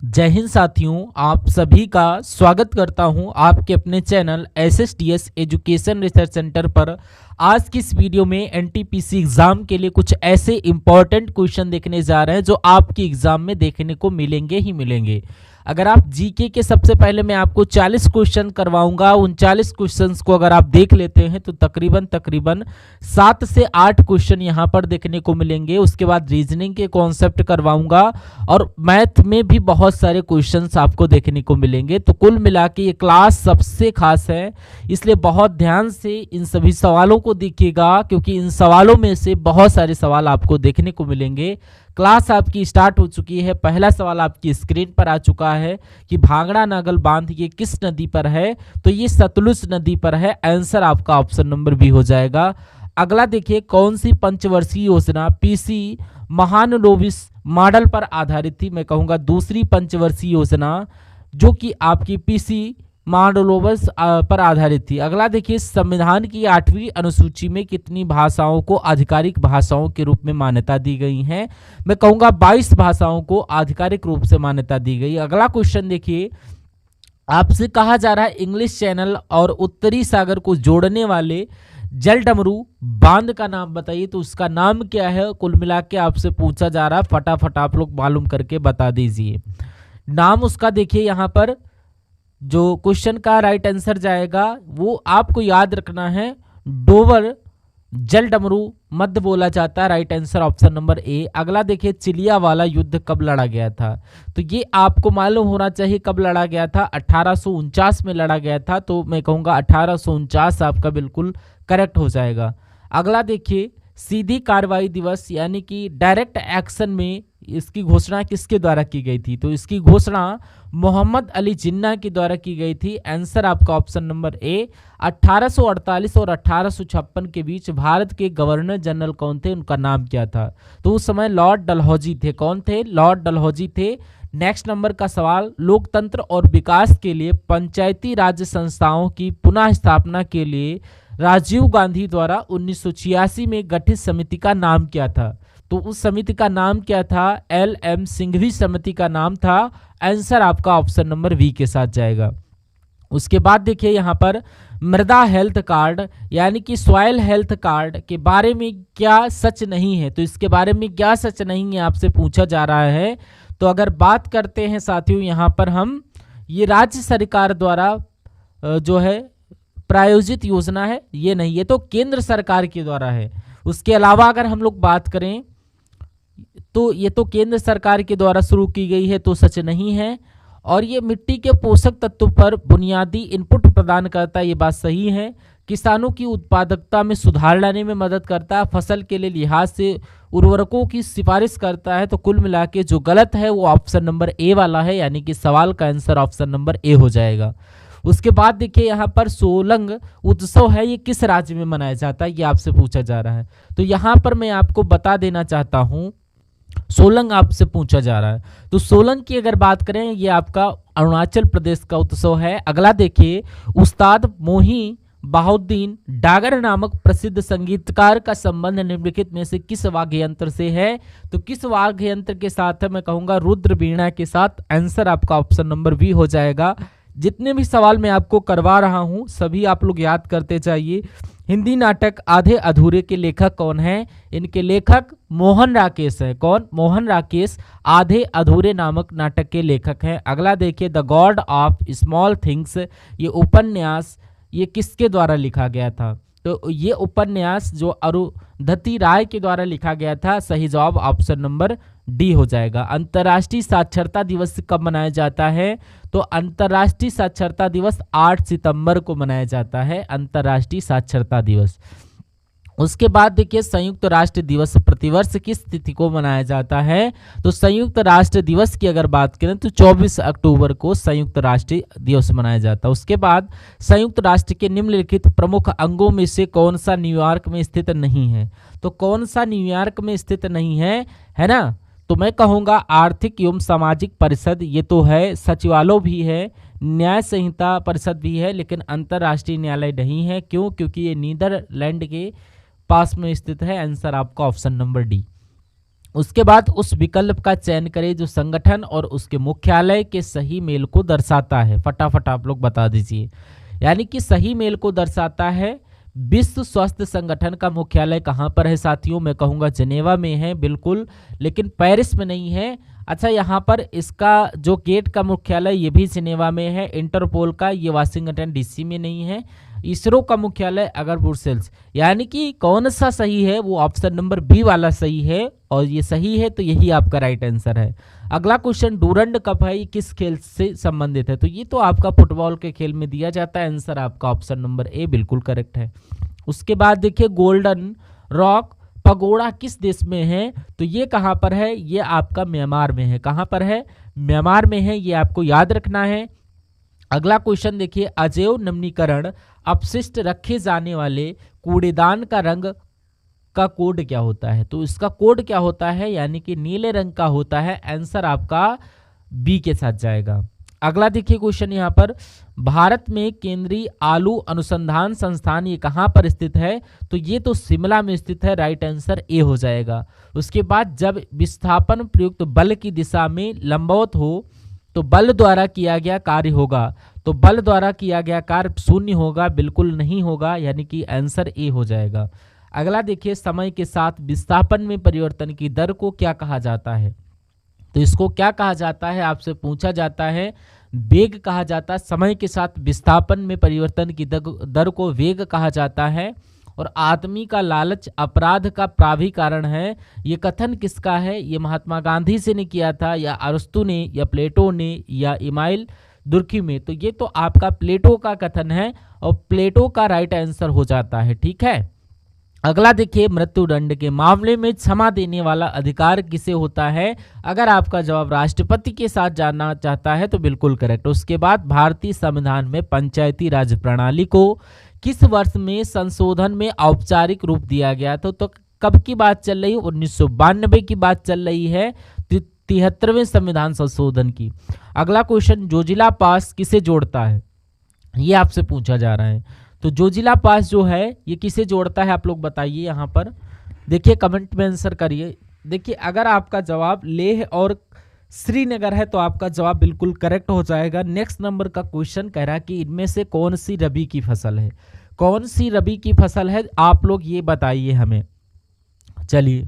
जय हिंद साथियों, आप सभी का स्वागत करता हूं आपके अपने channel SSTS education research centre पर। आज की इस वीडियो में NTPC एग्जाम के लिए कुछ ऐसे इंपॉर्टेंट क्वेश्चन देखने जा रहे हैं जो आपकी एग्जाम में देखने को मिलेंगे ही मिलेंगे। अगर आप जीके के सबसे पहले मैं आपको 40 क्वेश्चन करवाऊंगा। उन 40 क्वेश्चंस को अगर आप देख लेते हैं तो तकरीबन 7 से 8 क्वेश्चन यहाँ पर देखने को मिलेंगे। उसके बाद रीजनिंग के कॉन्सेप्ट करवाऊंगा और मैथ में भी बहुत सारे क्वेश्चंस आपको देखने को मिलेंगे। तो कुल मिला के ये क्लास सबसे खास है, इसलिए बहुत ध्यान से इन सभी सवालों को देखिएगा, क्योंकि इन सवालों में से बहुत सारे सवाल आपको देखने को मिलेंगे। क्लास आपकी स्टार्ट हो चुकी है। पहला सवाल आपकी स्क्रीन पर आ चुका है कि भांगड़ा नागल बांध ये किस नदी पर है, तो ये सतलुज नदी पर है। आंसर आपका ऑप्शन नंबर बी हो जाएगा। अगला देखिए, कौन सी पंचवर्षीय योजना PC महानलोविस मॉडल पर आधारित थी। मैं कहूँगा दूसरी पंचवर्षीय योजना जो कि आपकी PC महानलोविस पर आधारित थी। अगला देखिए, संविधान की 8वीं अनुसूची में कितनी भाषाओं को आधिकारिक भाषाओं के रूप में मान्यता दी गई है। मैं कहूँगा 22 भाषाओं को आधिकारिक रूप से मान्यता दी गई। अगला क्वेश्चन देखिए, आपसे कहा जा रहा है इंग्लिश चैनल और उत्तरी सागर को जोड़ने वाले जलडमरू बांध का नाम बताइए। तो उसका नाम क्या है, कुल मिला के आपसे पूछा जा रहा है। फटाफट आप लोग मालूम करके बता दीजिए नाम उसका। देखिए यहाँ पर जो क्वेश्चन का राइट आंसर जाएगा वो आपको याद रखना है, डोवर जलडमरू मध्य बोला जाता है। Right answer option number A. अगला देखिए, चिलिया वाला युद्ध कब लड़ा गया था। तो ये आपको मालूम होना चाहिए कब लड़ा गया था। 1849 में लड़ा गया था। तो मैं कहूँगा 1849 आपका बिल्कुल करेक्ट हो जाएगा। अगला देखिए, सीधी कार्रवाई दिवस यानी कि डायरेक्ट एक्शन में इसकी घोषणा किसके द्वारा की गई थी। तो इसकी घोषणा मोहम्मद अली जिन्ना के द्वारा की गई थी। आंसर आपका ऑप्शन नंबर ए। 1848 और 1856 के बीच भारत के गवर्नर जनरल कौन थे, उनका नाम क्या था। तो उस समय लॉर्ड डलहौजी थे। कौन थे, लॉर्ड डलहौजी थे। नेक्स्ट नंबर का सवाल, लोकतंत्र और विकास के लिए पंचायती राज संस्थाओं की पुनः स्थापना के लिए राजीव गांधी द्वारा 1986 में गठित समिति का नाम क्या था। तो उस समिति का नाम क्या था, LM सिंघवी समिति का नाम था। आंसर आपका ऑप्शन नंबर बी के साथ जाएगा। उसके बाद देखिए यहाँ पर मृदा हेल्थ कार्ड यानी कि सॉइल हेल्थ कार्ड के बारे में क्या सच नहीं है। तो इसके बारे में क्या सच नहीं है आपसे पूछा जा रहा है। तो अगर बात करते हैं साथियों, यहाँ पर हम ये राज्य सरकार द्वारा जो है प्रायोजित योजना है, ये नहीं, ये तो केंद्र सरकार के द्वारा है। उसके अलावा अगर हम लोग बात करें तो ये तो केंद्र सरकार के द्वारा शुरू की गई है, तो सच नहीं है। और ये मिट्टी के पोषक तत्वों पर बुनियादी इनपुट प्रदान करता है, ये बात सही है। किसानों की उत्पादकता में सुधार लाने में मदद करता है। फसल के लिए लिहाज से उर्वरकों की सिफारिश करता है। तो कुल मिला के जो गलत है वो ऑप्शन नंबर ए वाला है, यानी कि सवाल का आंसर ऑप्शन नंबर ए हो जाएगा। उसके बाद देखिए यहाँ पर सोलंग उत्सव है, ये किस राज्य में मनाया जाता है, ये आपसे पूछा जा रहा है। तो यहाँ पर मैं आपको बता देना चाहता हूँ, सोलंग आपसे पूछा जा रहा है। तो सोलंग की अगर बात करें, ये आपका अरुणाचल प्रदेश का उत्सव है। अगला देखिए, उस्ताद मोही बहाउद्दीन डागर नामक प्रसिद्ध संगीतकार का संबंध निम्नलिखित में से किस वाद्य यंत्र से है। तो किस वाद्य यंत्र के साथ है, मैं कहूँगा रुद्र वीणा के साथ। आंसर आपका ऑप्शन नंबर बी हो जाएगा। जितने भी सवाल मैं आपको करवा रहा हूं सभी आप लोग याद करते जाइए। हिंदी नाटक आधे अधूरे के लेखक कौन हैं। इनके लेखक मोहन राकेश है। कौन, मोहन राकेश आधे अधूरे नामक नाटक के लेखक हैं। अगला देखिए, the God of small things ये उपन्यास ये किसके द्वारा लिखा गया था। तो ये उपन्यास जो अरुंधति राय के द्वारा लिखा गया था। सही जवाब ऑप्शन नंबर डी हो जाएगा। अंतर्राष्ट्रीय साक्षरता दिवस कब मनाया जाता है। तो अंतर्राष्ट्रीय साक्षरता दिवस 8 सितंबर को मनाया जाता है, अंतर्राष्ट्रीय साक्षरता दिवस। उसके बाद देखिए, संयुक्त राष्ट्र दिवस प्रतिवर्ष किस तिथि को मनाया जाता है। तो संयुक्त राष्ट्र दिवस की अगर बात करें तो 24 अक्टूबर को संयुक्त राष्ट्र दिवस मनाया जाता है। उसके बाद संयुक्त राष्ट्र के निम्नलिखित प्रमुख अंगों में से कौन सा न्यूयॉर्क में स्थित नहीं है। तो कौन सा न्यूयॉर्क में स्थित नहीं है ना। तो मैं कहूँगा आर्थिक एवं सामाजिक परिषद, ये तो है। सचिवालय भी है, न्याय संहिता परिषद भी है, लेकिन अंतर्राष्ट्रीय न्यायालय नहीं है। क्यों, क्योंकि ये नीदरलैंड के पास में स्थित है। आंसर आपका ऑप्शन नंबर डी। उसके बाद उस विकल्प का चयन करें जो संगठन और उसके मुख्यालय के सही मेल को दर्शाता है। फटाफट आप लोग बता दीजिए। यानी कि सही मेल को दर्शाता है। विश्व स्वास्थ्य संगठन का मुख्यालय कहाँ पर है साथियों? मैं कहूँगा जिनेवा में है, बिल्कुल, लेकिन पेरिस में नहीं है। अच्छा, यहाँ पर इसका जो गेट का मुख्यालय ये भी जिनेवा में है। इंटरपोल का ये वाशिंगटन डीसी में नहीं है। इसरो का मुख्यालय अगर ब्रुसेल्स। यानी कि कौन सा सही है? वो ऑप्शन नंबर बी वाला सही है, और ये सही है तो यही आपका राइट आंसर है। अगला क्वेश्चन, डूरंड कप है, ये किस खेल से संबंधित है? तो ये तो आपका फुटबॉल के खेल में दिया जाता है। आंसर आपका ऑप्शन नंबर ए बिल्कुल करेक्ट है। उसके बाद देखिए, गोल्डन रॉक पगोड़ा किस देश में है? तो ये कहाँ पर है? ये आपका म्यांमार में है। कहाँ पर है? म्यांमार में है, ये आपको याद रखना है। अगला क्वेश्चन देखिए, अजैव नवीनीकरण अपशिष्ट रखे जाने वाले कूड़ेदान का रंग का कोड क्या होता है? तो इसका कोड क्या होता है? यानी कि नीले रंग का होता है। आंसर आपका बी के साथ जाएगा। अगला देखिए क्वेश्चन यहाँ पर, भारत में केंद्रीय आलू अनुसंधान संस्थान ये कहाँ पर स्थित है? तो ये तो शिमला में स्थित है। राइट आंसर ए हो जाएगा। उसके बाद, जब विस्थापन प्रयुक्त बल की दिशा में लंबवत हो तो बल द्वारा किया गया कार्य होगा। तो बल द्वारा किया गया कार्य शून्य होगा, बिल्कुल नहीं होगा, यानी कि आंसर ए हो जाएगा। अगला देखिए, समय के साथ विस्थापन में परिवर्तन की दर को क्या कहा जाता है? तो इसको क्या कहा जाता है? आपसे पूछा जाता है। वेग कहा जाता है। समय के साथ विस्थापन में परिवर्तन की दर को वेग कहा जाता है। और आदमी का लालच अपराध का प्राभिकारण है, ये कथन किसका है? ये महात्मा गांधी से ने किया था, या अरस्तु ने, या प्लेटो ने, या इमाइल दुर्खी में? तो ये तो आपका प्लेटो का कथन है, और प्लेटो का राइट आंसर हो जाता है। ठीक है। अगला देखिए, मृत्युदंड के मामले में क्षमा देने वाला अधिकार किसे होता है? अगर आपका जवाब राष्ट्रपति के साथ जानना चाहता है तो बिल्कुल करेक्ट। उसके बाद, भारतीय संविधान में पंचायती राज प्रणाली को किस वर्ष में संशोधन में औपचारिक रूप दिया गया था? तो कब की बात चल रही है? 1992 की बात चल रही है, 73वें संविधान संशोधन की। अगला क्वेश्चन, जोजिला पास किसे जोड़ता है? ये आपसे पूछा जा रहा है। तो जोजिला पास जो है ये किसे जोड़ता है? आप लोग बताइए यहाँ पर, देखिए कमेंट में आंसर करिए। देखिए, अगर आपका जवाब लेह और श्रीनगर है तो आपका जवाब बिल्कुल करेक्ट हो जाएगा। नेक्स्ट नंबर का क्वेश्चन कह रहा है कि इनमें से कौन सी रबी की फसल है? कौन सी रबी की फसल है? आप लोग ये बताइए हमें। चलिए,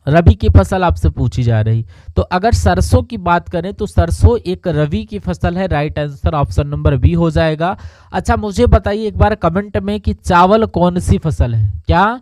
रबी की फसल आपसे पूछी जा रही। तो अगर सरसों की बात करें तो सरसों एक रबी की फसल है। Right answer option number B हो जाएगा। अच्छा, मुझे बताइए एक बार कमेंट में कि चावल कौन सी फसल है? क्या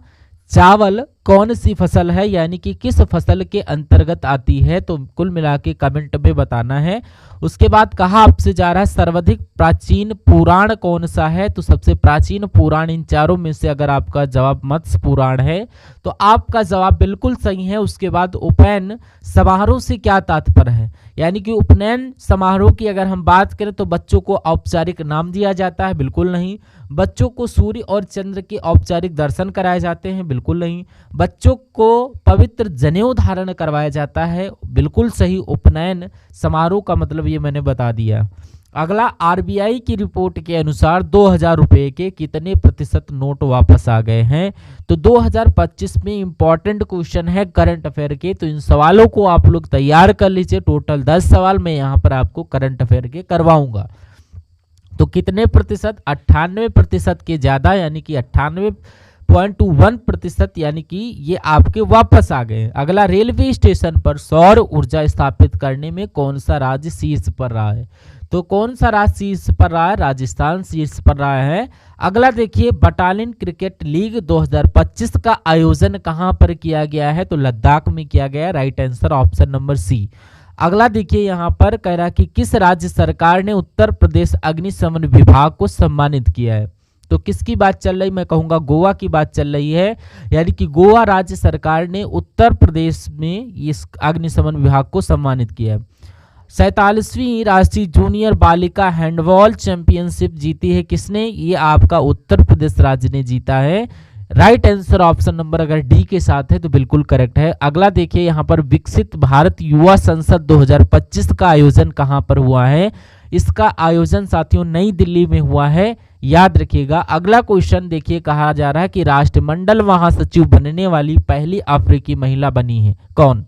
चावल कौन सी फसल है, यानी कि किस फसल के अंतर्गत आती है? तो कुल मिला के कमेंट में बताना है। उसके बाद कहा आपसे जा रहा है, सर्वाधिक प्राचीन पुराण कौन सा है? तो सबसे प्राचीन पुराण इन चारों में से अगर आपका जवाब मत्स्य पुराण है तो आपका जवाब बिल्कुल सही है। उसके बाद, उपनयन समारोह से क्या तात्पर्य है? यानी कि उपनयन समारोह की अगर हम बात करें तो बच्चों को औपचारिक नाम दिया जाता है? बिल्कुल नहीं। बच्चों को सूर्य और चंद्र के औपचारिक दर्शन कराए जाते हैं? बिल्कुल नहीं। बच्चों को पवित्र जनेऊ धारण करवाया जाता है? बिल्कुल सही। उपनयन समारोह का मतलब ये मैंने बता दिया। अगला, आरबीआई की रिपोर्ट के अनुसार 2000 रुपए के कितने प्रतिशत नोट वापस आ गए हैं? तो 2025 में इंपॉर्टेंट क्वेश्चन है करंट अफेयर के, तो इन सवालों को आप लोग तैयार कर लीजिए। टोटल 10 सवाल मैं यहाँ पर आपको करंट अफेयर के करवाऊंगा। तो कितने प्रतिशत? 98% के ज्यादा, यानी कि 98.21%, यानी कि ये आपके वापस आ गए। अगला, रेलवे स्टेशन पर सौर ऊर्जा स्थापित करने में कौन सा राज्य शीर्ष पर रहा है? तो कौन सा राज्य शीर्ष पर रहा है? राजस्थान शीर्ष पर रहा है। अगला देखिए, बटालियन क्रिकेट लीग 2025 का आयोजन कहां पर किया गया है? तो लद्दाख में किया गया है। Right answer option number C. अगला देखिए, यहाँ पर कह रहा है कि किस राज्य सरकार ने उत्तर प्रदेश अग्निशमन विभाग को सम्मानित किया है? तो किसकी बात चल रही? मैं कहूंगा गोवा की बात चल रही है। यानी कि गोवा राज्य सरकार ने उत्तर प्रदेश में इस अग्निशमन विभाग को सम्मानित किया है। 47वीं राष्ट्रीय जूनियर बालिका हैंडबॉल चैंपियनशिप जीती है किसने? ये आपका उत्तर प्रदेश राज्य ने जीता है। राइट आंसर ऑप्शन नंबर अगर डी के साथ है तो बिल्कुल करेक्ट है। अगला देखिए, यहाँ पर विकसित भारत युवा संसद 2025 का आयोजन कहाँ पर हुआ है? इसका आयोजन साथियों नई दिल्ली में हुआ है, याद रखिएगा। अगला क्वेश्चन देखिए, कहा जा रहा है कि राष्ट्रमंडल महासचिव बनने वाली पहली अफ्रीकी महिला बनी है कौन?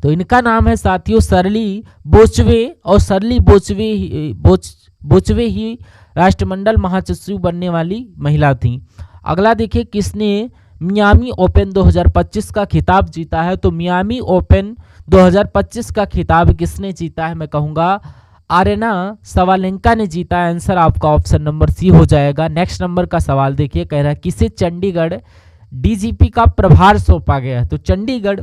तो इनका नाम है साथियों सरली बोचवे, और सरली बोचवे ही राष्ट्रमंडल महासचिव बनने वाली महिला थी। अगला देखिए, किसने मियामी ओपन 2025 का खिताब जीता है? तो मियामी ओपन 2025 का खिताब किसने जीता है? मैं कहूँगा आरेना सवालेंका ने जीता है। आंसर आपका ऑप्शन नंबर सी हो जाएगा। नेक्स्ट नंबर का सवाल देखिए, कह रहा है किसे चंडीगढ़ डीजीपी का प्रभार सौंपा गया? तो चंडीगढ़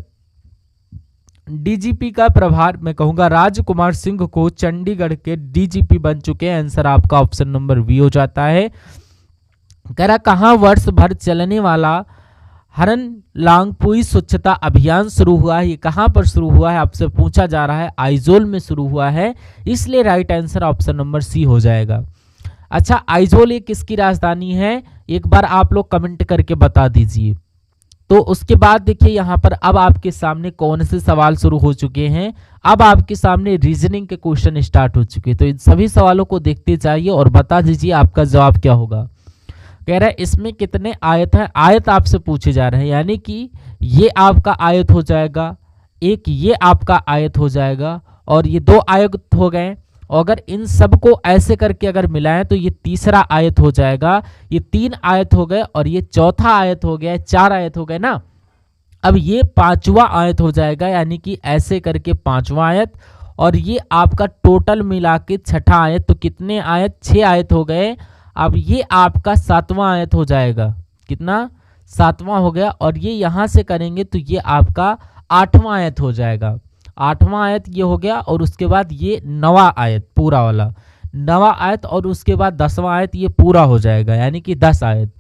डीजीपी का प्रभार मैं कहूँगा राजकुमार सिंह को चंडीगढ़ के डीजीपी बन चुके हैं। आंसर आपका ऑप्शन नंबर बी हो जाता है। कह रहा कहाँ वर्ष भर चलने वाला हरन लांगपुई स्वच्छता अभियान शुरू हुआ है? ये कहाँ पर शुरू हुआ है आपसे पूछा जा रहा है। आइजोल में शुरू हुआ है, इसलिए right answer option number C हो जाएगा। अच्छा, आइजोल ये किसकी राजधानी है? एक बार आप लोग कमेंट करके बता दीजिए। तो उसके बाद देखिए यहाँ पर अब आपके सामने कौन से सवाल शुरू हो चुके हैं। अब आपके सामने रीजनिंग के क्वेश्चन स्टार्ट हो चुके हैं। तो इन सभी सवालों को देखते जाइए और बता दीजिए आपका जवाब क्या होगा। कह रहा है इसमें कितने आयत हैं? आयत आपसे पूछे जा रहे हैं, यानी कि ये आपका आयत हो जाएगा, एक ये आपका आयत हो जाएगा, और ये दो आयत हो गए। और अगर इन सब को ऐसे करके अगर मिलाएं तो ये तीसरा आयत हो जाएगा। ये 3 आयत हो गए और ये चौथा आयत हो गया, 4 आयत हो गए ना। अब ये 5वां आयत हो जाएगा, यानी कि ऐसे करके 5वां आयत, और ये आपका टोटल मिला के 6ठा आयत। तो कितने आयत? 6 आयत हो गए। अब ये आपका 7वां आयत हो जाएगा। कितना? 7वां हो गया। और ये यहाँ से करेंगे तो ये आपका 8वां आयत हो जाएगा। 8वां आयत ये हो गया, और उसके बाद ये 9वां आयत पूरा वाला 9वां आयत, और उसके बाद 10वां आयत ये पूरा हो जाएगा, यानी कि 10 आयत।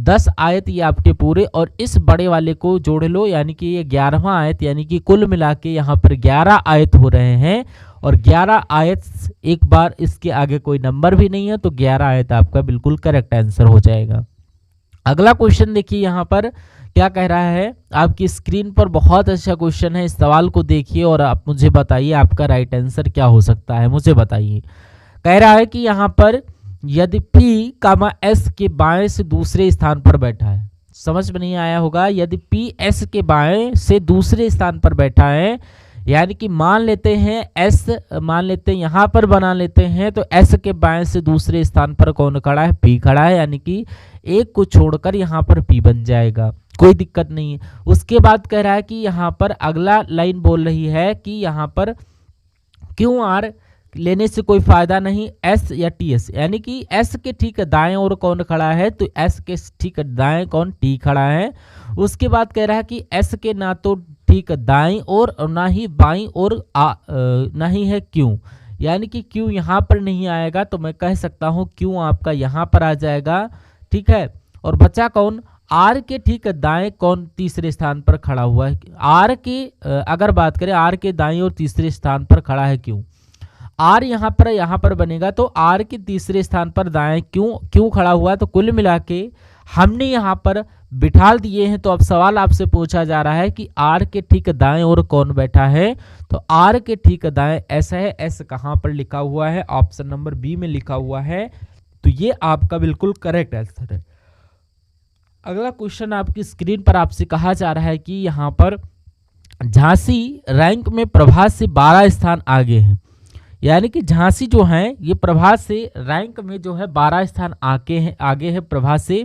10 आयत ये आपके पूरे, और इस बड़े वाले को जोड़ लो, यानी कि ये 11वां आयत, यानी कि कुल मिला के यहाँ पर 11 आयत हो रहे हैं। और 11 आयत, एक बार इसके आगे कोई नंबर भी नहीं है, तो 11 आयत आपका बिल्कुल करेक्ट आंसर हो जाएगा। अगला क्वेश्चन देखिए यहाँ पर क्या कह रहा है, आपकी स्क्रीन पर बहुत अच्छा क्वेश्चन है। इस सवाल को देखिए और आप मुझे बताइए आपका राइट आंसर क्या हो सकता है, मुझे बताइए। कह रहा है कि यहाँ पर यदि P, S के बाएं से दूसरे स्थान पर बैठा है, समझ में नहीं आया होगा। यदि P S के बाएं से दूसरे स्थान पर बैठा है, यानी कि मान लेते हैं S, मान लेते हैं यहाँ पर बना लेते हैं, तो S के बाएं से दूसरे स्थान पर कौन खड़ा है? P खड़ा है, यानी कि एक को छोड़कर यहाँ पर P बन जाएगा, कोई दिक्कत नहीं है। उसके बाद कह रहा है कि यहाँ पर अगला लाइन बोल रही है कि यहाँ पर QR लेने से कोई फायदा नहीं, S या TS, यानी कि S के ठीक दाएं और कौन खड़ा है? तो S के ठीक दाएं कौन? T खड़ा है। उसके बाद कह रहा है कि S के ना तो ठीक दाएं और ना ही बाईं और ना ही है Q, यानी कि Q यहाँ पर नहीं आएगा, तो मैं कह सकता हूँ Q आपका यहाँ पर आ जाएगा, ठीक है। और बचा कौन? R के ठीक दाएं कौन तीसरे स्थान पर खड़ा हुआ है? R के अगर बात करें R के दाएं और तीसरे स्थान पर खड़ा है Q। R यहाँ पर बनेगा, तो R के तीसरे स्थान पर दाएं क्यों खड़ा हुआ है? तो कुल मिला के हमने यहाँ पर बिठा दिए हैं। तो अब सवाल आपसे पूछा जा रहा है कि R के ठीक दाएं और कौन बैठा है? तो R के ठीक दाएं S है। S कहाँ पर लिखा हुआ है? ऑप्शन नंबर बी में लिखा हुआ है। तो ये आपका बिल्कुल करेक्ट आंसर है। अगला क्वेश्चन आपकी स्क्रीन पर आपसे कहा जा रहा है कि यहाँ पर झांसी रैंक में प्रभास से 12 स्थान आगे है, यानी कि झांसी जो है ये प्रभास से रैंक में जो है 12 स्थान आगे है प्रभा से,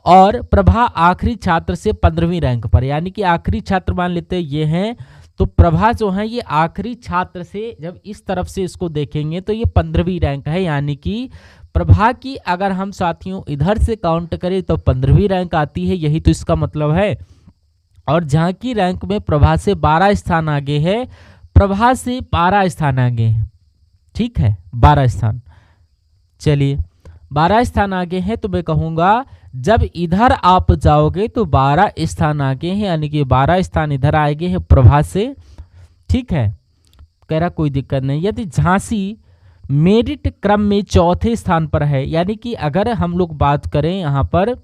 और प्रभा आखिरी छात्र से 15वीं रैंक पर, यानी कि आखिरी छात्र मान लेते हैं ये हैं। तो प्रभा जो है ये आखिरी छात्र से जब इस तरफ से इसको देखेंगे तो ये 15वीं रैंक है, यानी कि प्रभा की अगर हम साथियों इधर से काउंट करें तो 15वीं रैंक आती है, यही तो इसका मतलब है। और झांकी रैंक में प्रभा से 12 स्थान आगे है, प्रभा से 12 स्थान आगे है, ठीक है 12 स्थान। चलिए 12 स्थान आगे हैं, तो मैं कहूँगा जब इधर आप जाओगे तो 12 स्थान आगे हैं, यानी कि 12 स्थान इधर आएंगे हैं प्रभा से, ठीक है। कह रहा कोई दिक्कत नहीं। यदि झांसी मेरिट क्रम में चौथे स्थान पर है, यानी कि अगर हम लोग बात करें यहाँ पर,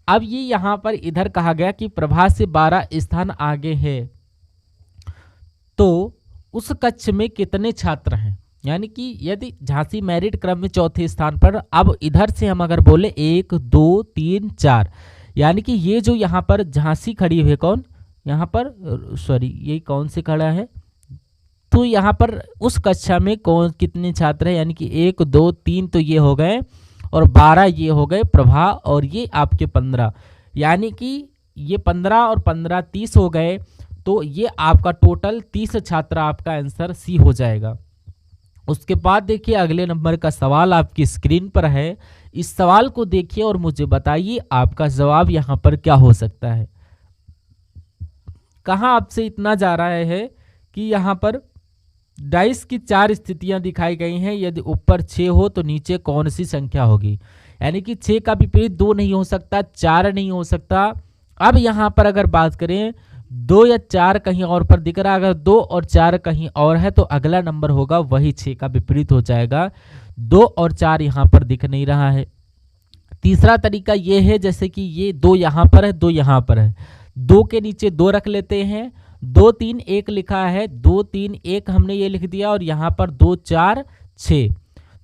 अब ये यहाँ पर इधर कहा गया कि प्रभा से 12 स्थान आगे है, तो उस कक्ष में कितने छात्र हैं? यानी कि यदि झांसी मेरिट क्रम में चौथे स्थान पर, अब इधर से हम अगर बोले 1 2 3 4, यानी कि ये जो यहाँ पर झांसी खड़ी हुई है, कौन यहाँ पर, सॉरी ये कौन से खड़ा है, तो यहाँ पर उस कक्षा में कौन कितने छात्र हैं, यानी कि 1 2 3 तो ये हो गए और 12 ये हो गए प्रभा, और ये आपके 15, यानी कि ये 15 और 15 30 हो गए। तो ये आपका टोटल 30 छात्र, आपका आंसर सी हो जाएगा। उसके बाद देखिए अगले नंबर का सवाल आपकी स्क्रीन पर है। इस सवाल को देखिए और मुझे बताइए आपका जवाब यहाँ पर क्या हो सकता है। कहाँ आपसे इतना जा रहा है कि यहाँ पर डाइस की 4 स्थितियां दिखाई गई हैं, यदि ऊपर 6 हो तो नीचे कौन सी संख्या होगी, यानी कि 6 का विपरीत 2 नहीं हो सकता, 4 नहीं हो सकता। अब यहाँ पर अगर बात करें 2 या 4 कहीं और पर दिख रहा है, अगर 2 और 4 कहीं और है तो अगला नंबर होगा वही 6 का विपरीत हो जाएगा। 2 और 4 यहाँ पर दिख नहीं रहा है। तीसरा तरीका ये है, जैसे कि ये 2 यहाँ पर है, 2 यहाँ पर है, 2 के नीचे 2 रख लेते हैं, 2 3 1 लिखा है, 2 3 1 हमने ये लिख दिया, और यहाँ पर 2 4 6,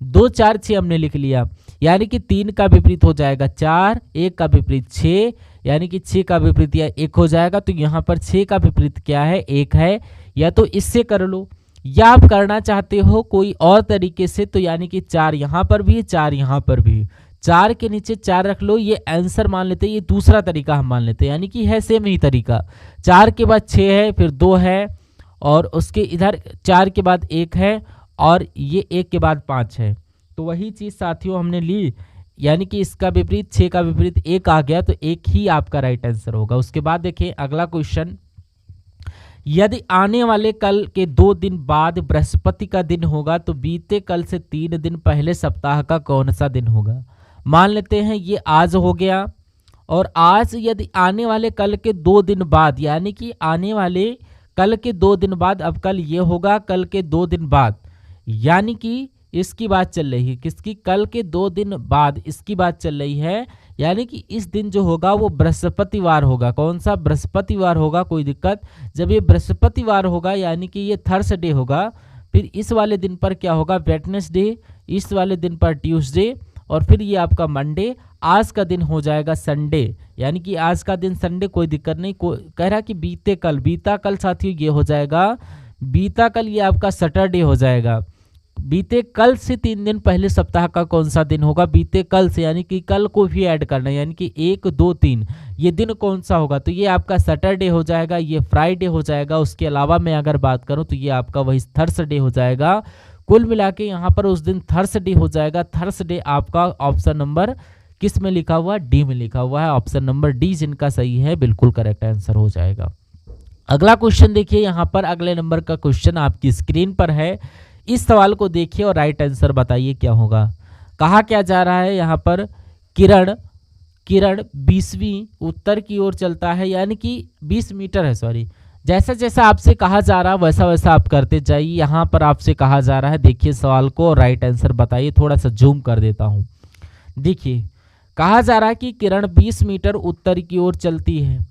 2 4 6 हमने लिख लिया, यानी कि 3 का विपरीत हो जाएगा 4, 1 का विपरीत 6, यानी कि 6 का विपरीत या 1 हो जाएगा। तो यहाँ पर 6 का विपरीत क्या है, 1 है। या तो इससे कर लो, या आप करना चाहते हो कोई और तरीके से, तो यानी कि 4 यहाँ पर भी, 4 यहाँ पर भी, 4 के नीचे 4 रख लो, ये आंसर मान लेते हैं। ये दूसरा तरीका हम मान लेते हैं, यानी कि है सेम ही तरीका। 4 के बाद 6 है, फिर 2 है, और उसके इधर 4 के बाद 1 है, और ये 1 के बाद 5 है। तो वही चीज़ साथियों हमने ली, यानी कि इसका विपरीत 6 का विपरीत 1 आ गया, तो 1 ही आपका राइट आंसर होगा। उसके बाद देखिए अगला क्वेश्चन, यदि आने वाले कल के 2 दिन बाद बृहस्पति का दिन होगा तो बीते कल से 3 दिन पहले सप्ताह का कौन सा दिन होगा। मान लेते हैं ये आज हो गया, और आज यदि आने वाले कल के 2 दिन बाद, यानी कि आने वाले कल के 2 दिन बाद, अब कल ये होगा, कल के 2 दिन बाद, यानी कि इसकी बात चल रही है किसकी, कल के 2 दिन बाद इसकी बात चल रही है, यानी कि इस दिन जो होगा वो बृहस्पतिवार होगा। कौन सा, बृहस्पतिवार होगा, कोई दिक्कत। जब ये बृहस्पतिवार होगा यानी कि ये थर्सडे होगा, फिर इस वाले दिन पर क्या होगा, वेडनेसडे, इस वाले दिन पर ट्यूसडे, और फिर ये आपका मंडे, आज का दिन हो जाएगा संडे, यानी कि आज का दिन संडे, कोई दिक्कत नहीं। कह रहा कि बीते कल, बीता कल साथियों ये हो जाएगा, बीता कल ये आपका सैटरडे हो जाएगा। बीते कल से 3 दिन पहले सप्ताह का कौन सा दिन होगा, बीते कल से, यानी कि कल को भी ऐड करना है, यानी कि 1 2 3 ये दिन कौन सा होगा, तो ये आपका सैटरडे हो जाएगा, ये फ्राइडे हो जाएगा। उसके अलावा मैं अगर बात करूं तो ये आपका वही थर्सडे हो जाएगा। कुल मिला के यहाँ पर उस दिन थर्सडे हो जाएगा। थर्सडे आपका ऑप्शन नंबर किस में लिखा हुआ है, डी में लिखा हुआ है। ऑप्शन नंबर डी जिनका सही है बिल्कुल करेक्ट आंसर हो जाएगा। अगला क्वेश्चन देखिए, यहाँ पर अगले नंबर का क्वेश्चन आपकी स्क्रीन पर है। इस सवाल को देखिए और राइट आंसर बताइए क्या होगा। कहा क्या जा रहा है यहाँ पर, किरण 20वीं उत्तर की ओर चलता है, यानी कि 20 मीटर है, सॉरी, जैसा जैसा आपसे कहा जा रहा है वैसा वैसा आप करते जाइए। यहाँ पर आपसे कहा जा रहा है, देखिए सवाल को और राइट आंसर बताइए। थोड़ा सा जूम कर देता हूँ। देखिए कहा जा रहा है कि किरण 20 मीटर उत्तर की ओर चलती है,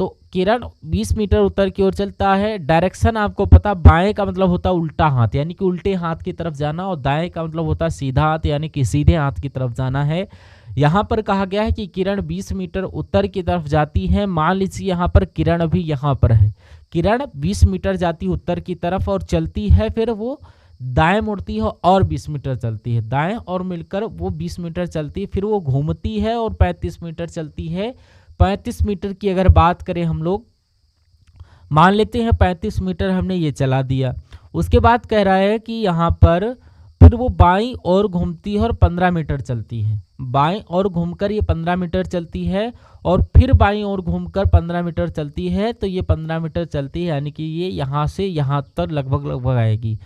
तो किरण 20 मीटर उत्तर की ओर चलता है। डायरेक्शन आपको पता, बाएं का मतलब होता है उल्टा हाथ, यानी कि उल्टे हाथ की तरफ जाना, और दाएं का मतलब होता है सीधा हाथ, यानी कि सीधे हाथ की तरफ जाना है। यहाँ पर कहा गया है कि किरण 20 मीटर उत्तर की तरफ जाती है। मान लीजिए यहाँ पर किरण भी यहाँ पर है, किरण 20 मीटर जाती है उत्तर की तरफ और चलती है, फिर वो दाएं मुड़ती है और 20 मीटर चलती है, दाएं और मिलकर वो 20 मीटर चलती है, फिर वो घूमती है और 35 मीटर चलती है। 35 मीटर की अगर बात करें हम लोग, मान लेते हैं 35 मीटर हमने ये चला दिया। उसके बाद कह रहा है कि यहाँ पर फिर वो बाईं ओर घूमती है और 15 मीटर चलती है, बाईं ओर घूमकर ये 15 मीटर चलती है, और फिर बाईं ओर घूमकर 15 मीटर चलती है, तो ये 15 मीटर चलती है, यानी कि ये यहाँ से यहाँ तक लगभग आएगी।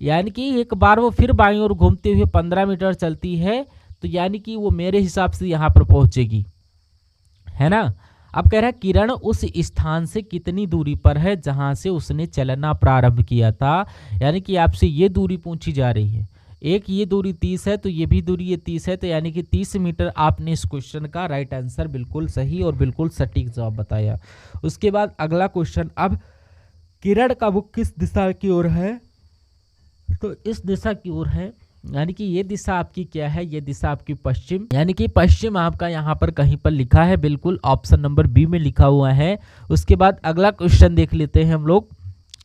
यानी कि एक बार वो फिर बाईं ओर घूमते हुए 15 मीटर चलती है, तो यानी कि वो मेरे हिसाब से यहाँ पर पहुँचेगी, है ना। अब कह रहा है किरण उस स्थान से कितनी दूरी पर है जहां से उसने चलना प्रारंभ किया था, यानी कि आपसे ये दूरी पूछी जा रही है। एक ये दूरी 30 है, तो ये भी दूरी ये 30 है, तो यानी कि 30 मीटर आपने इस क्वेश्चन का राइट आंसर बिल्कुल सही और बिल्कुल सटीक जवाब बताया। उसके बाद अगला क्वेश्चन, अब किरण का मुख किस दिशा की ओर है, तो इस दिशा की ओर है, यानी कि ये दिशा आपकी क्या है, ये दिशा आपकी पश्चिम, यानी कि पश्चिम आपका यहाँ पर कहीं पर लिखा है, बिल्कुल ऑप्शन नंबर बी में लिखा हुआ है। उसके बाद अगला क्वेश्चन देख लेते हैं हम लोग।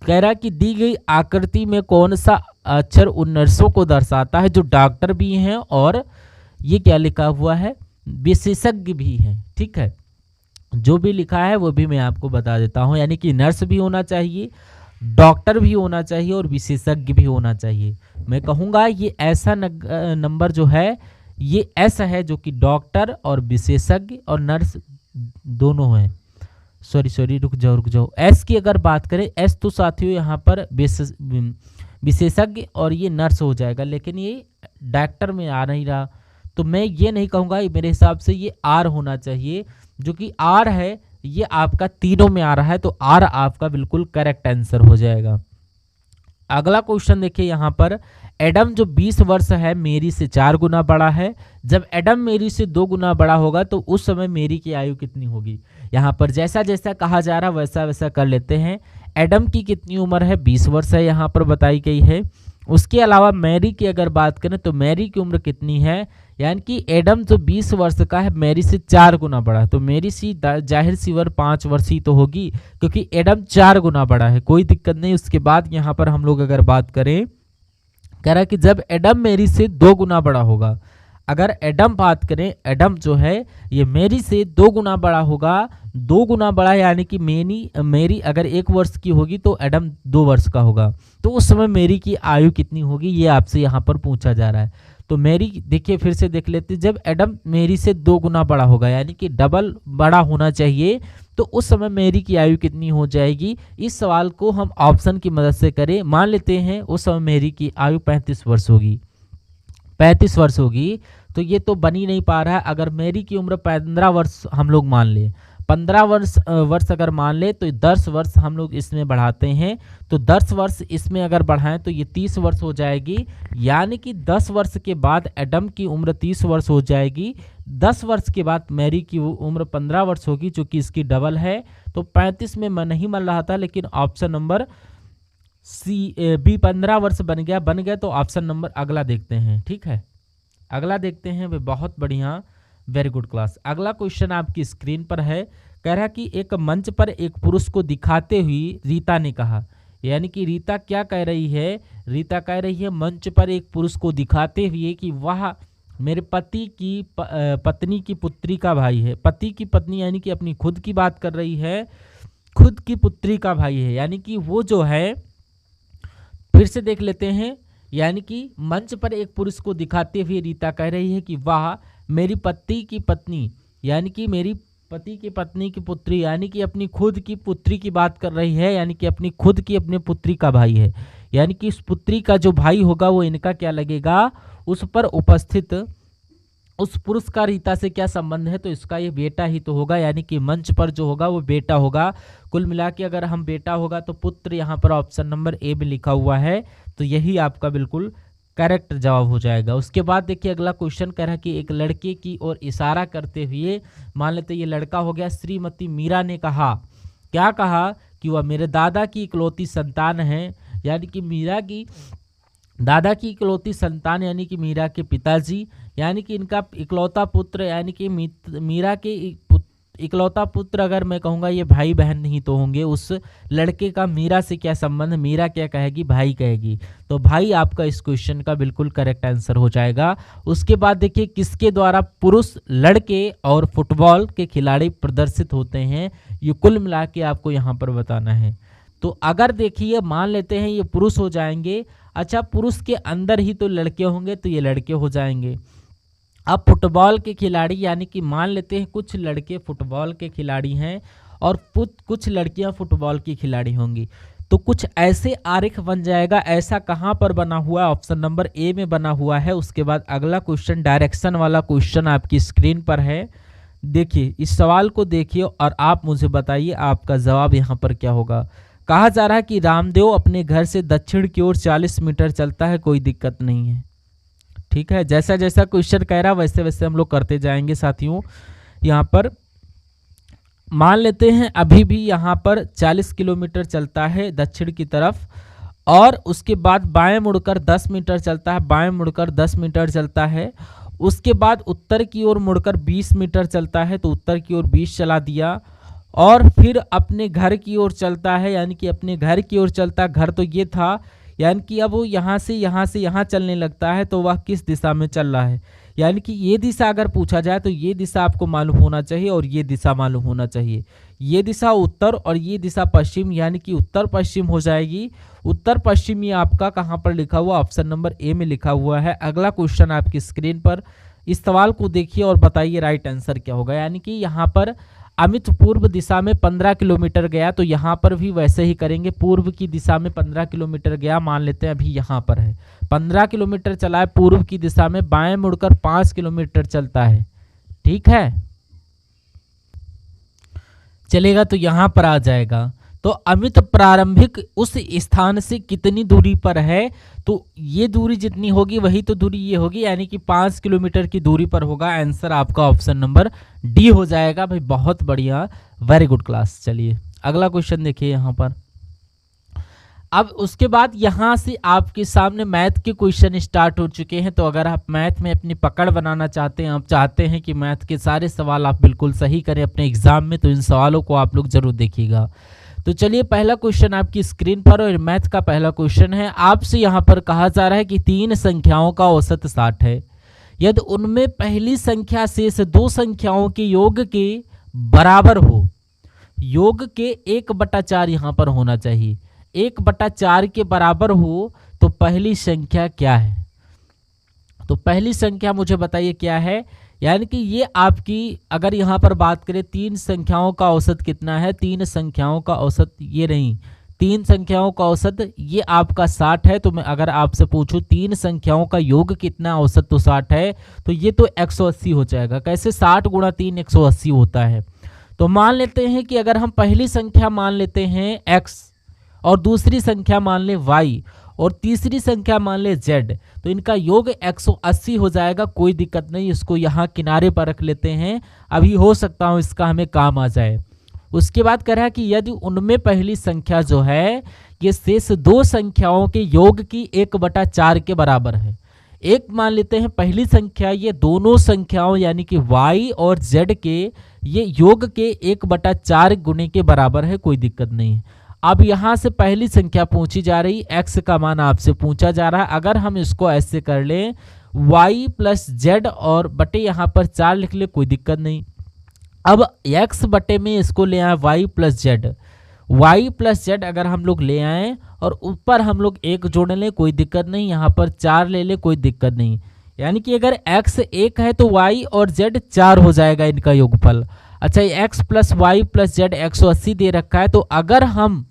कह रहा है कि दी गई आकृति में कौन सा अक्षर उन नर्सों को दर्शाता है जो डॉक्टर भी हैं और ये क्या लिखा हुआ है, विशेषज्ञ भी हैं। ठीक है, जो भी लिखा है वो भी मैं आपको बता देता हूँ, यानी कि नर्स भी होना चाहिए, डॉक्टर भी होना चाहिए और विशेषज्ञ भी होना चाहिए। मैं कहूँगा ये ऐसा नंबर जो है ये ऐसा है जो कि डॉक्टर और विशेषज्ञ और नर्स दोनों हैं। सॉरी रुक जाओ। एस की अगर बात करें, एस तो साथियों यहाँ पर विशेषज्ञ और ये नर्स हो जाएगा, लेकिन ये डॉक्टर में आ नहीं रहा, तो मैं ये नहीं कहूँगा, मेरे हिसाब से ये आर होना चाहिए, जो कि आर है ये आपका तीनों में आ रहा है, तो आर आपका बिल्कुल करेक्ट आंसर हो जाएगा। अगला क्वेश्चन देखिए यहाँ पर, एडम जो 20 वर्ष है मेरी से 4 गुना बड़ा है, जब एडम मेरी से 2 गुना बड़ा होगा तो उस समय मेरी की आयु कितनी होगी। यहाँ पर जैसा जैसा कहा जा रहा वैसा वैसा कर लेते हैं। एडम की कितनी उम्र है, 20 वर्ष है यहाँ पर बताई गई है। उसके अलावा मैरी की अगर बात करें तो मैरी की उम्र कितनी है, यानी कि एडम जो 20 वर्ष का है मैरी से 4 गुना बड़ा है, तो मेरी सी जाहिर सी उम्र 5 वर्ष ही तो होगी, क्योंकि एडम 4 गुना बड़ा है, कोई दिक्कत नहीं। उसके बाद यहाँ पर हम लोग अगर बात करें, कह रहा है कि जब एडम मेरी से 2 गुना बड़ा होगा, अगर एडम बात करें, एडम जो है ये मेरी से 2 गुना बड़ा होगा, 2 गुना बड़ा यानी कि मेरी अगर 1 वर्ष की होगी तो एडम 2 वर्ष का होगा, तो उस समय मेरी की आयु कितनी होगी ये आपसे यहाँ पर पूछा जा रहा है। तो मेरी देखिए फिर से देख लेते, जब एडम मेरी से 2 गुना बड़ा होगा यानी कि डबल बड़ा होना चाहिए, तो उस समय मेरी की आयु कितनी हो जाएगी। इस सवाल को हम ऑप्शन की मदद से करें, मान लेते हैं उस समय मेरी की आयु 35 वर्ष होगी, 35 वर्ष होगी, तो ये तो बन ही नहीं पा रहा है। अगर मेरी की उम्र 15 वर्ष हम लोग मान ले, 15 वर्ष अगर मान ले तो 10 वर्ष हम लोग इसमें बढ़ाते हैं, तो 10 वर्ष इसमें अगर बढ़ाएं तो ये 30 वर्ष हो जाएगी, यानी कि 10 वर्ष के बाद एडम की उम्र 30 वर्ष हो जाएगी, 10 वर्ष के बाद मैरी की उम्र 15 वर्ष होगी, जो कि इसकी डबल है। तो 35 में मैं नहीं मान रहा था, लेकिन ऑप्शन नंबर सी बी 15 वर्ष बन गया, तो ऑप्शन नंबर अगला देखते हैं। ठीक है, अगला देखते हैं, वे बहुत बढ़िया, वेरी गुड क्लास। अगला क्वेश्चन आपकी स्क्रीन पर है, कह रहा कि एक मंच पर एक पुरुष को दिखाते हुए रीता ने कहा, यानी कि रीता क्या कह रही है, रीता कह रही है मंच पर एक पुरुष को दिखाते हुए कि वह मेरे पति की पत्नी की पुत्री का भाई है। पति की पत्नी यानी कि अपनी खुद की बात कर रही है, खुद की पुत्री का भाई है, यानी कि वो जो है, फिर से देख लेते हैं, यानी कि मंच पर एक पुरुष को दिखाते हुए रीता कह रही है कि वह मेरी पति की पत्नी यानी कि मेरी पति की पत्नी की पुत्री यानी कि अपनी खुद की पुत्री की बात कर रही है, यानी कि अपनी खुद की अपने पुत्री का भाई है, यानी कि उस पुत्री का जो भाई होगा वो इनका क्या लगेगा, उस पर उपस्थित उस पुरुष का रीता से क्या संबंध है, तो इसका ये बेटा ही तो होगा, यानी कि मंच पर जो होगा वो बेटा होगा। कुल मिला के अगर हम बेटा होगा तो पुत्र यहाँ पर ऑप्शन नंबर ए में लिखा हुआ है, तो यही आपका बिल्कुल करेक्ट जवाब हो जाएगा। उसके बाद देखिए अगला क्वेश्चन कह रहा है कि एक लड़के की ओर इशारा करते हुए, मान लेते ये लड़का हो गया, श्रीमती मीरा ने कहा, क्या कहा कि वह मेरे दादा की इकलौती संतान है, यानी कि मीरा की दादा की इकलौती संतान यानी कि मीरा के पिताजी, यानी कि इनका इकलौता पुत्र, यानी कि मीरा के इकलौता पुत्र, अगर मैं कहूँगा ये भाई बहन नहीं तो होंगे। उस लड़के का मीरा से क्या संबंध, मीरा क्या कहेगी, भाई कहेगी, तो भाई आपका इस क्वेश्चन का बिल्कुल करेक्ट आंसर हो जाएगा। उसके बाद देखिए किसके द्वारा पुरुष लड़के और फुटबॉल के खिलाड़ी प्रदर्शित होते हैं, ये कुल मिला के आपको यहाँ पर बताना है। तो अगर देखिए मान लेते हैं ये पुरुष हो जाएंगे, अच्छा पुरुष के अंदर ही तो लड़के होंगे, तो ये लड़के हो जाएंगे। अब फुटबॉल के खिलाड़ी, यानी कि मान लेते हैं कुछ लड़के फुटबॉल के खिलाड़ी हैं और कुछ लड़कियां फुटबॉल की खिलाड़ी होंगी, तो कुछ ऐसे आरेख बन जाएगा। ऐसा कहाँ पर बना हुआ है, ऑप्शन नंबर ए में बना हुआ है। उसके बाद अगला क्वेश्चन डायरेक्शन वाला क्वेश्चन आपकी स्क्रीन पर है, देखिए इस सवाल को देखिए और आप मुझे बताइए आपका जवाब यहाँ पर क्या होगा। कहा जा रहा है कि रामदेव अपने घर से दक्षिण की ओर 40 मीटर चलता है, कोई दिक्कत नहीं है। ठीक है, जैसा जैसा क्वेश्चन कह रहा है वैसे वैसे हम लोग करते जाएंगे साथियों। यहाँ पर मान लेते हैं अभी भी यहाँ पर 40 किलोमीटर चलता है दक्षिण की तरफ, और उसके बाद बाएं मुड़कर 10 मीटर चलता है, बाएं मुड़कर 10 मीटर चलता है। उसके बाद उत्तर की ओर मुड़कर 20 मीटर चलता है, तो उत्तर की ओर 20 चला दिया। और फिर अपने घर की ओर चलता है, यानी कि अपने घर की ओर चलता, घर तो ये था, यानी कि अब वो यहाँ से यहाँ चलने लगता है, तो वह किस दिशा में चल रहा है। यानी कि ये दिशा अगर पूछा जाए तो ये दिशा आपको मालूम होना चाहिए और ये दिशा मालूम होना चाहिए। ये दिशा उत्तर और ये दिशा पश्चिम, यानी कि उत्तर पश्चिम हो जाएगी। उत्तर पश्चिम ये आपका कहाँ पर लिखा हुआ, ऑप्शन नंबर ए में लिखा हुआ है। अगला क्वेश्चन आपकी स्क्रीन पर, इस सवाल को देखिए और बताइए राइट आंसर क्या होगा। यानी कि यहाँ पर अमित पूर्व दिशा में 15 किलोमीटर गया, तो यहाँ पर भी वैसे ही करेंगे। पूर्व की दिशा में 15 किलोमीटर गया, मान लेते हैं अभी यहाँ पर है 15 किलोमीटर चला है पूर्व की दिशा में, बाएं मुड़कर 5 किलोमीटर चलता है। ठीक है, चलेगा तो यहाँ पर आ जाएगा। तो अमित प्रारंभिक उस स्थान से कितनी दूरी पर है, तो ये दूरी जितनी होगी वही तो दूरी ये होगी, यानी कि 5 किलोमीटर की दूरी पर होगा। आंसर आपका ऑप्शन नंबर डी हो जाएगा। भाई बहुत बढ़िया, वेरी गुड क्लास। चलिए अगला क्वेश्चन देखिए यहाँ पर। अब उसके बाद यहाँ से आपके सामने मैथ के क्वेश्चन स्टार्ट हो चुके हैं। तो अगर आप मैथ में अपनी पकड़ बनाना चाहते हैं, आप चाहते हैं कि मैथ के सारे सवाल आप बिल्कुल सही करें अपने एग्जाम में, तो इन सवालों को आप लोग जरूर देखिएगा। तो चलिए पहला क्वेश्चन आपकी स्क्रीन पर, और मैथ का पहला क्वेश्चन है। आपसे यहाँ पर कहा जा रहा है कि 3 संख्याओं का औसत 60 है, यदि उनमें पहली संख्या शेष 2 संख्याओं के योग के बराबर हो। योग के 1/4 यहाँ पर होना चाहिए, 1/4 के बराबर हो, तो पहली संख्या क्या है। तो पहली संख्या मुझे बताइए क्या है। यानी कि ये आपकी, अगर यहाँ पर बात करें 3 संख्याओं का औसत कितना है, 3 संख्याओं का औसत ये नहीं, 3 संख्याओं का औसत ये आपका 60 है। तो मैं अगर आपसे पूछूं 3 संख्याओं का योग कितना, औसत तो 60 है, तो ये तो 180 हो जाएगा। कैसे, 60 गुणा 3 180 होता है। तो मान लेते हैं कि अगर हम पहली संख्या मान लेते हैं x, और दूसरी संख्या मान ले y, और तीसरी संख्या मान ले z, तो इनका योग 180 हो जाएगा। कोई दिक्कत नहीं, इसको यहाँ किनारे पर रख लेते हैं, अभी हो सकता हूँ इसका हमें काम आ जाए। उसके बाद कह रहा है कि यदि उनमें पहली संख्या जो है ये शेष 2 संख्याओं के योग की 1/4 के बराबर है। एक मान लेते हैं पहली संख्या, ये दोनों संख्याओं यानी कि y और z के ये योग के 1/4 गुणे के बराबर है, कोई दिक्कत नहीं है। अब यहाँ से पहली संख्या पूछी जा रही, x का मान आपसे पूछा जा रहा है। अगर हम इसको ऐसे कर लें, y प्लस z और बटे यहाँ पर 4 लिख ले, कोई दिक्कत नहीं। अब x बटे में इसको ले आए y प्लस z अगर हम लोग ले आए और ऊपर हम लोग 1 जोड़ लें, कोई दिक्कत नहीं। यहाँ पर 4 ले ले, कोई दिक्कत नहीं। यानी कि अगर x 1 है तो y और z 4 हो जाएगा इनका योगफल। अच्छा, x plus Y plus Z 180 दे रखा है, तो अगर हम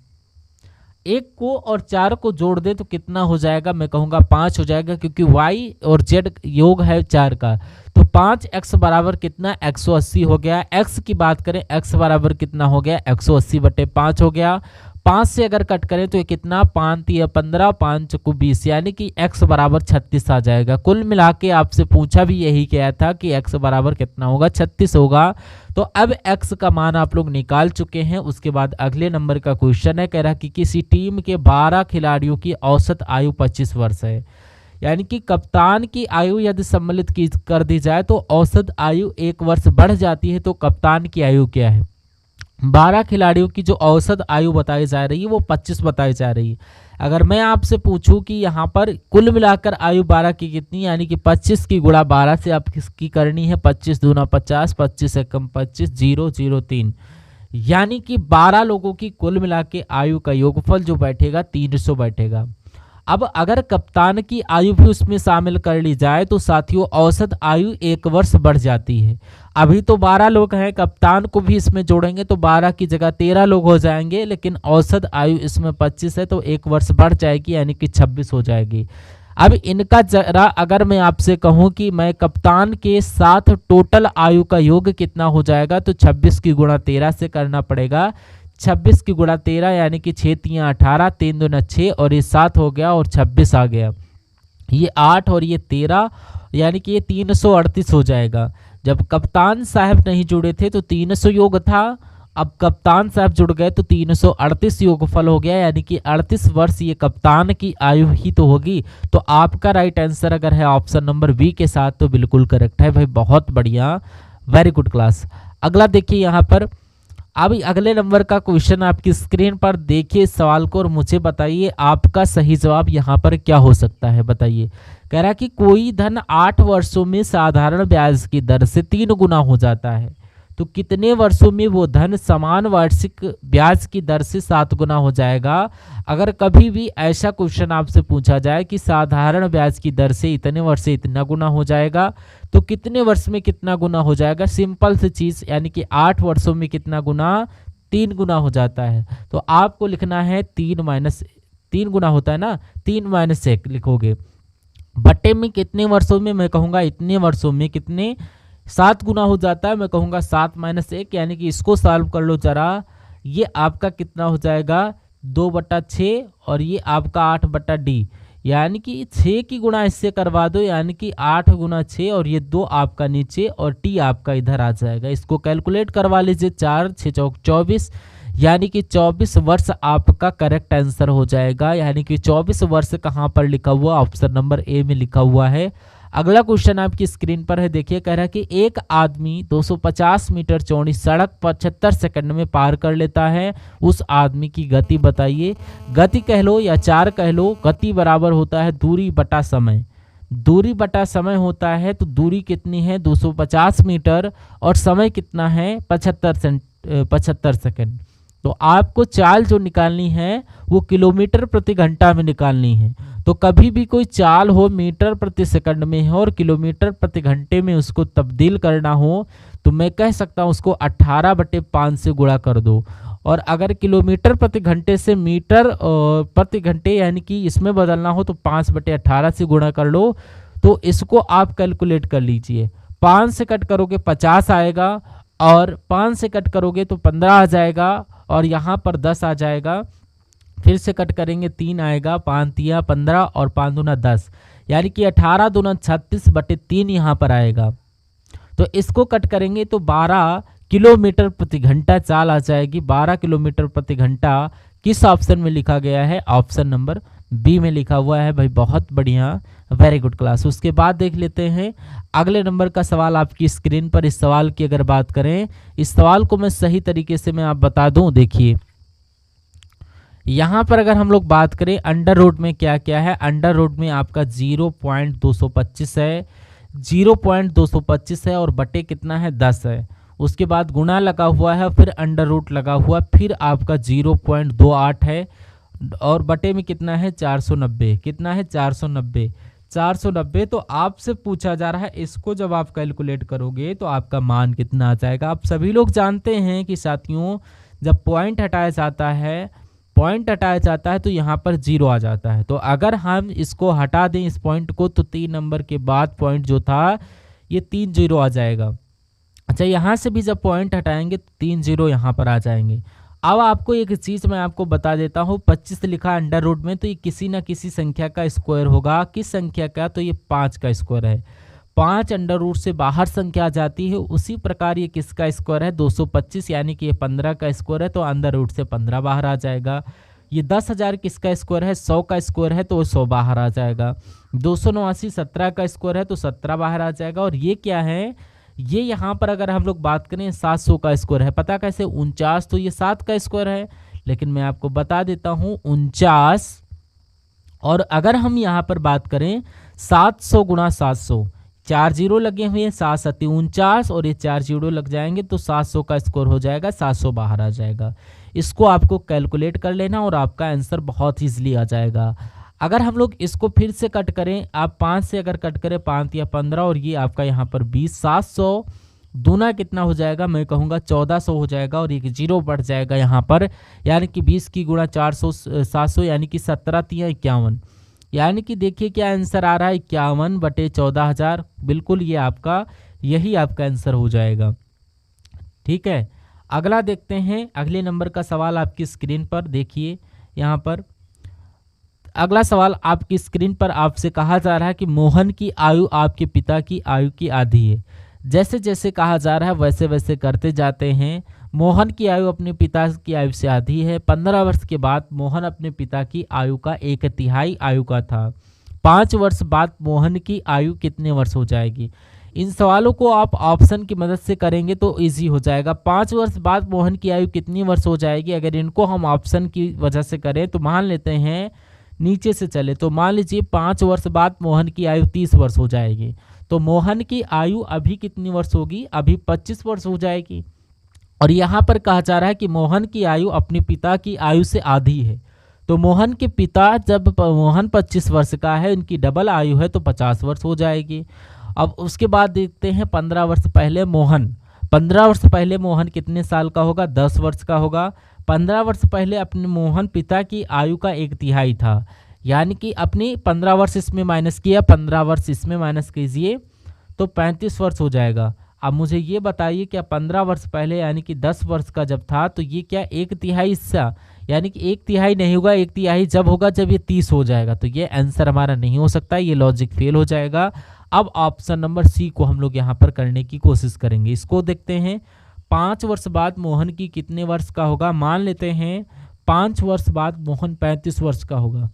1 को और 4 को जोड़ दें तो कितना हो जाएगा, मैं कहूँगा 5 हो जाएगा, क्योंकि y और z योग है 4 का। तो 5x बराबर कितना, 180 हो गया। x की बात करें, x बराबर कितना हो गया, 180 बटे 5 हो गया। 5 से अगर कट करें तो ये कितना, 5 या 15, 5 को 20, यानी कि x बराबर 36 आ जाएगा। कुल मिला के आपसे पूछा भी यही गया था कि x बराबर कितना होगा, 36 होगा। तो अब x का मान आप लोग निकाल चुके हैं। उसके बाद अगले नंबर का क्वेश्चन है, कह रहा कि किसी टीम के 12 खिलाड़ियों की औसत आयु 25 वर्ष है। यानी कि कप्तान की आयु यदि सम्मिलित कर दी जाए तो औसत आयु 1 वर्ष बढ़ जाती है। तो कप्तान की आयु क्या है, 12 खिलाड़ियों की जो औसत आयु बताई जा रही है वो 25 बताई जा रही है। अगर मैं आपसे पूछूं कि यहाँ पर कुल मिलाकर आयु 12 की कितनी, यानी कि 25 की गुणा 12 से आप किसकी करनी है, 25 दूना 50, 25 एकम 25, 0 0 3, यानी कि 12 लोगों की कुल मिला के आयु का योगफल जो बैठेगा 300 बैठेगा। अब अगर कप्तान की आयु भी उसमें शामिल कर ली जाए तो साथियों औसत आयु 1 वर्ष बढ़ जाती है। अभी तो 12 लोग हैं, कप्तान को भी इसमें जोड़ेंगे तो 12 की जगह 13 लोग हो जाएंगे, लेकिन औसत आयु इसमें 25 है तो 1 वर्ष बढ़ जाएगी, यानी कि 26 हो जाएगी। अब इनका जरा अगर मैं आपसे कहूं कि मैं कप्तान के साथ टोटल आयु का योग कितना हो जाएगा, तो 26 की गुणा 13 से करना पड़ेगा। 26 की गुणा 13 यानी कि 6 3 18, 3 दूना 6 और ये 7 हो गया और 26 आ गया। ये 8 और ये 13 यानी कि ये 338 हो जाएगा। जब कप्तान साहब नहीं जुड़े थे तो 300 योग था, अब कप्तान साहब जुड़ गए तो 338 योगफल हो गया, यानी कि 38 वर्ष ये कप्तान की आयु ही तो होगी। तो आपका राइट आंसर अगर है ऑप्शन नंबर बी के साथ तो बिल्कुल करेक्ट है भाई, बहुत बढ़िया, वेरी गुड क्लास। अगला देखिए यहाँ पर, अब अगले नंबर का क्वेश्चन आपकी स्क्रीन पर देखिए इस सवाल को और मुझे बताइए आपका सही जवाब यहाँ पर क्या हो सकता है। बताइए, कह रहा है कि कोई धन 8 वर्षों में साधारण ब्याज की दर से 3 गुना हो जाता है, तो कितने वर्षों में वो धन समान वार्षिक ब्याज की दर से 7 गुना हो जाएगा। अगर कभी भी ऐसा क्वेश्चन आपसे पूछा जाए कि साधारण ब्याज की दर से इतने वर्ष से इतना गुना हो जाएगा, तो कितने वर्ष में कितना गुना हो जाएगा, सिंपल सी चीज़, यानी कि 8 वर्षों में कितना गुना, 3 गुना हो जाता है। तो आपको लिखना है 3 गुना होता है ना, 3 - 1 लिखोगे। बट्टे में कितने वर्षों में, मैं कहूँगा इतने वर्षों में कितने 7 गुना हो जाता है, मैं कहूँगा 7 - 1, यानी कि इसको सॉल्व कर लो जरा। ये आपका कितना हो जाएगा 2/6 और ये आपका 8/d, यानी कि 6 की गुणा इससे करवा दो, यानी कि 8 × 6 और ये 2 आपका नीचे और t आपका इधर आ जाएगा। इसको कैलकुलेट करवा लीजिए, 4 × 6 = 24, यानी कि 24 वर्ष आपका करेक्ट आंसर हो जाएगा। यानी कि 24 वर्ष कहाँ पर लिखा हुआ, ऑप्शन नंबर ए में लिखा हुआ है। अगला क्वेश्चन आपकी स्क्रीन पर है, देखिए कह रहा है कि एक आदमी 250 मीटर चौड़ी सड़क 75 सेकंड में पार कर लेता है, उस आदमी की गति बताइए। गति कह लो या चार कह लो, गति बराबर होता है दूरी बटा समय। दूरी बटा समय होता है, तो दूरी कितनी है 250 मीटर और समय कितना है 75 सेकंड। तो आपको चाल जो निकालनी है वो किलोमीटर प्रति घंटा में निकालनी है। तो कभी भी कोई चाल हो मीटर प्रति सेकंड में हो और किलोमीटर प्रति घंटे में उसको तब्दील करना हो, तो मैं कह सकता हूँ उसको 18/5 से गुणा कर दो। और अगर किलोमीटर प्रति घंटे से मीटर प्रति घंटे यानी कि इसमें बदलना हो तो 5/18 से गुणा कर लो। तो इसको आप कैलकुलेट कर लीजिए, 5 से कट करोगे 50 आएगा और 5 से कट करोगे तो 15 आ जाएगा और यहाँ पर 10 आ जाएगा। फिर से कट करेंगे 3 आएगा, 5 × 3 = 15 और 5 × 2 = 10, यानी कि 18 × 2 = 36/3 यहाँ पर आएगा। तो इसको कट करेंगे तो 12 किलोमीटर प्रति घंटा चाल आ जाएगी। 12 किलोमीटर प्रति घंटा किस ऑप्शन में लिखा गया है, ऑप्शन नंबर बी में लिखा हुआ है भाई, बहुत बढ़िया, वेरी गुड क्लास। उसके बाद देख लेते हैं अगले नंबर का सवाल आपकी स्क्रीन पर। इस सवाल की अगर बात करें, इस सवाल को मैं सही तरीके से मैं आप बता दूं। देखिए यहाँ पर अगर हम लोग बात करें अंडर रूट में क्या क्या है, अंडर रूट में आपका 0.225 है, 0.225 है और बटे कितना है 10 है। उसके बाद गुणा लगा हुआ है, फिर अंडर रूट लगा हुआ, फिर आपका 0.28 है और बटे में कितना है 490, कितना है 490। तो आपसे पूछा जा रहा है इसको जब आप कैलकुलेट करोगे तो आपका मान कितना आ जाएगा। आप सभी लोग जानते हैं कि साथियों जब पॉइंट हटाया जाता है तो यहाँ पर 0 आ जाता है। तो अगर हम इसको हटा दें इस पॉइंट को तो 3 नंबर के बाद पॉइंट जो था ये 3 0 आ जाएगा। अच्छा, यहाँ से भी जब पॉइंट हटाएंगे तो 3 0 यहाँ पर आ जाएंगे। अब आपको एक चीज़ मैं आपको बता देता हूँ, 25 लिखा अंडर रूट में तो ये किसी ना किसी संख्या का स्क्वायर होगा। किस संख्या का, तो ये 5 का स्क्वायर है। 5 अंडर रूट से बाहर संख्या आ जाती है, उसी प्रकार ये किसका स्क्वायर है 225, यानी कि ये 15 का स्क्वायर है तो अंडर रूट से 15 बाहर आ जाएगा। ये 10,000 किसका स्क्वायर है 100 का स्क्वायर है तो 100 बाहर आ जाएगा। 289 17 का स्क्वायर है तो 17 बाहर आ जाएगा। और ये क्या है, ये यहाँ पर अगर हम लोग बात करें 700 का स्क्वायर है, पता कैसे 49, तो ये 7 का स्क्वायर है, लेकिन मैं आपको बता देता हूँ 49। और अगर हम यहाँ पर बात करें 700 × 700, 4 0 लगे हुए हैं, 7 7 49 और ये 4 0 लग जाएंगे तो 700 का स्कोर हो जाएगा, 700 बाहर आ जाएगा। इसको आपको कैलकुलेट कर लेना और आपका आंसर बहुत ईजिली आ जाएगा। अगर हम लोग इसको फिर से कट करें, आप 5 से अगर कट करें 5 या 15 और ये आपका यहाँ पर 20, 700 दूना कितना हो जाएगा, मैं कहूँगा 1400 हो जाएगा और एक 0 बढ़ जाएगा यहाँ पर, यानी कि 20 की गुणा 400 700 यानी कि 17 × 51, यानी कि देखिए क्या आंसर आ रहा है 51/14,000। बिल्कुल ये आपका यही आपका आंसर हो जाएगा। ठीक है, अगला देखते हैं अगले नंबर का सवाल आपकी स्क्रीन पर। देखिए यहाँ पर अगला सवाल आपकी स्क्रीन पर आपसे कहा जा रहा है कि मोहन की आयु आपके पिता की आयु की आधी है। जैसे जैसे कहा जा रहा है वैसे वैसे करते जाते हैं। मोहन की आयु अपने पिता की आयु से आधी है। 15 वर्ष के बाद मोहन अपने पिता की आयु का 1/3 आयु का था। 5 वर्ष बाद मोहन की आयु कितने वर्ष हो जाएगी? इन सवालों को आप ऑप्शन की मदद से करेंगे तो इजी हो जाएगा। 5 वर्ष बाद मोहन की आयु कितनी वर्ष हो जाएगी? अगर इनको हम ऑप्शन की वजह से करें तो मान लेते हैं नीचे से चले, तो मान लीजिए 5 वर्ष बाद मोहन की आयु 30 वर्ष हो जाएगी। तो मोहन की आयु अभी कितनी वर्ष होगी? अभी 25 वर्ष हो जाएगी। और यहाँ पर कहा जा रहा है कि मोहन की आयु अपने पिता की आयु से आधी है। तो मोहन के पिता, जब मोहन 25 वर्ष का है, इनकी डबल आयु है तो 50 वर्ष हो जाएगी। अब उसके बाद देखते हैं 15 वर्ष पहले मोहन 15 वर्ष पहले मोहन कितने साल का होगा? 10 वर्ष का होगा। 15 वर्ष पहले अपने मोहन पिता की आयु का 1/3 था, यानी कि अपनी 15 वर्ष इसमें माइनस किया, 15 वर्ष इसमें माइनस कीजिए तो 35 वर्ष हो जाएगा। अब मुझे ये बताइए क्या 15 वर्ष पहले यानी कि 10 वर्ष का जब था तो ये क्या 1/3 हिस्सा, यानी कि 1/3 नहीं होगा, 1/3 जब होगा जब ये 30 हो जाएगा। तो ये आंसर हमारा नहीं हो सकता, ये लॉजिक फेल हो जाएगा। अब ऑप्शन नंबर सी को हम लोग यहाँ पर करने की कोशिश करेंगे। इसको देखते हैं, 5 वर्ष बाद मोहन की कितने वर्ष का होगा? मान लेते हैं 5 वर्ष बाद मोहन 35 वर्ष का होगा।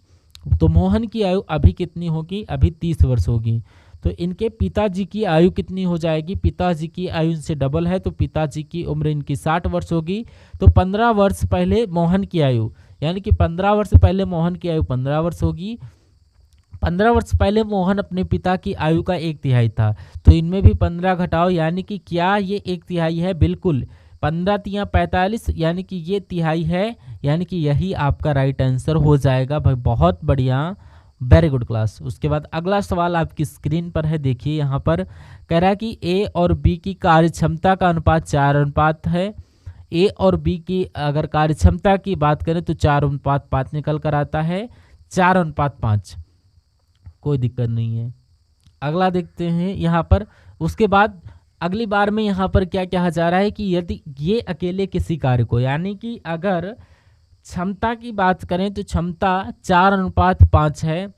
तो मोहन की आयु अभी कितनी होगी? अभी 30 वर्ष होगी। तो इनके पिताजी की आयु कितनी हो जाएगी? पिताजी की आयु इनसे डबल है तो पिताजी की उम्र इनकी 60 वर्ष होगी। तो 15 वर्ष पहले मोहन की आयु, यानी कि 15 वर्ष पहले मोहन की आयु 15 वर्ष होगी। 15 वर्ष पहले मोहन अपने पिता की आयु का 1/3 था, तो इनमें भी 15 घटाओ, यानी कि क्या ये 1/3 है? बिल्कुल, 15 तिया 45, यानी कि ये तिहाई है, यानी कि यही आपका राइट आंसर हो जाएगा। भाई बहुत बढ़िया, वेरी गुड क्लास। उसके बाद अगला सवाल आपकी स्क्रीन पर है, देखिए यहाँ पर कह रहा है कि ए और बी की कार्यक्षमता का अनुपात 4:5 है। ए और बी की अगर कार्यक्षमता की बात करें तो 4:5 निकल कर आता है, 4:5, कोई दिक्कत नहीं है। अगला देखते हैं यहाँ पर। उसके बाद अगली बार में यहाँ पर क्या कहा जा रहा है कि यदि ये अकेले किसी कार्य को, यानी कि अगर क्षमता की बात करें तो क्षमता 4:5 है,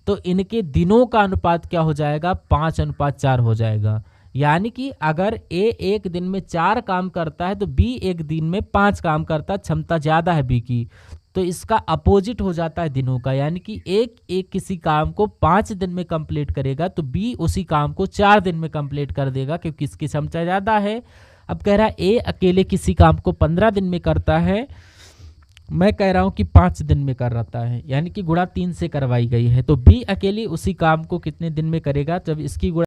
तो इनके दिनों का अनुपात क्या हो जाएगा? 5:4 हो जाएगा। यानी कि अगर ए एक दिन में 4 काम करता है तो बी एक दिन में 5 काम करता है, क्षमता ज़्यादा है बी की, तो इसका अपोजिट हो जाता है दिनों का, यानी कि एक किसी काम को 5 दिन में कंप्लीट करेगा तो बी उसी काम को 4 दिन में कंप्लीट कर देगा, क्योंकि इसकी क्षमता ज़्यादा है। अब कह रहा है ए अकेले किसी काम को 15 दिन में करता है, मैं कह रहा हूँ कि 5 दिन में कर रहा है, यानी कि गुणा 3 से करवाई गई है। तो बी अकेली उसी काम को कितने दिन में करेगा? जब इसकी गुणा